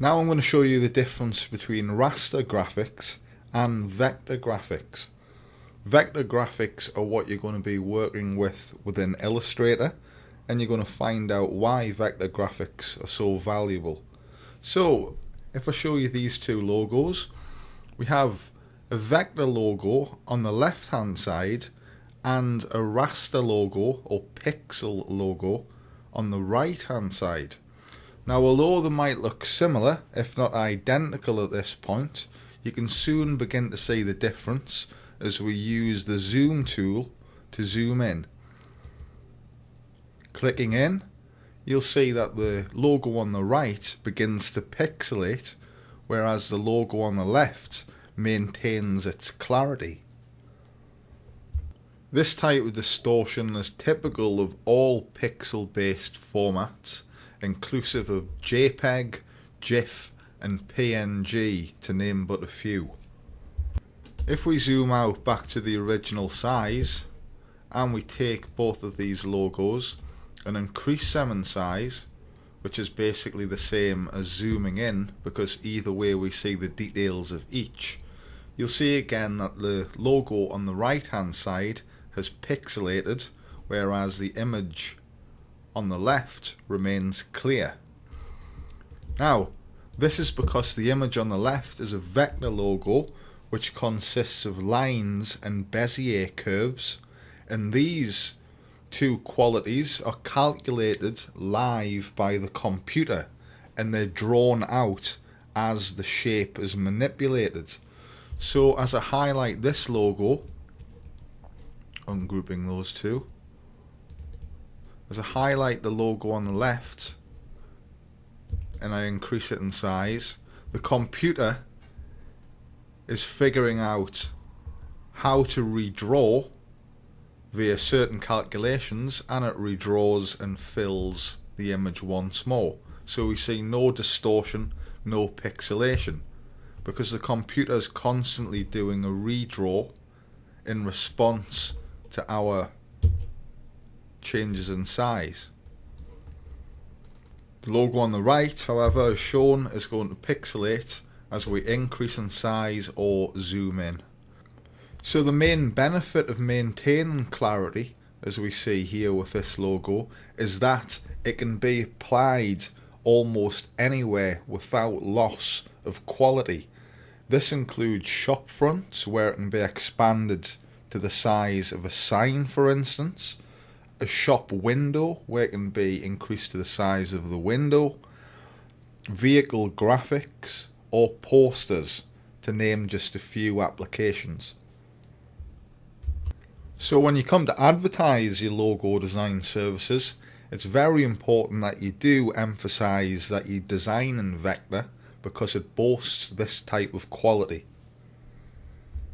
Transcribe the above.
Now I'm going to show you the difference between raster graphics and vector graphics. Vector graphics are what you're going to be working with within Illustrator, and you're going to find out why vector graphics are so valuable. So if I show you these two logos, we have a vector logo on the left hand side and a raster logo or pixel logo on the right hand side. Now, although they might look similar, if not identical at this point, you can soon begin to see the difference as we use the zoom tool to zoom in. Clicking in, you'll see that the logo on the right begins to pixelate, whereas the logo on the left maintains its clarity. This type of distortion is typical of all pixel-based formats, inclusive of JPEG, GIF and PNG, to name but a few. If we zoom out back to the original size and we take both of these logos and increase them in size, which is basically the same as zooming in because either way we see the details of each, you'll see again that the logo on the right hand side has pixelated, whereas the image on the left remains clear. Now, this is because the image on the left is a vector logo which consists of lines and Bezier curves, and these two qualities are calculated live by the computer and they're drawn out as the shape is manipulated. So as I highlight this logo, ungrouping those two, as I highlight the logo on the left and I increase it in size, the computer is figuring out how to redraw via certain calculations, and it redraws and fills the image once more. So we see no distortion, no pixelation, because the computer is constantly doing a redraw in response to our changes in size. The logo on the right, however, as shown, is going to pixelate as we increase in size or zoom in. So the main benefit of maintaining clarity, as we see here with this logo, is that it can be applied almost anywhere without loss of quality. This includes shop fronts, where it can be expanded to the size of a sign, for instance, a shop window where it can be increased to the size of the window, vehicle graphics or posters, to name just a few applications. So when you come to advertise your logo design services, it's very important that you do emphasize that you design in vector because it boasts this type of quality.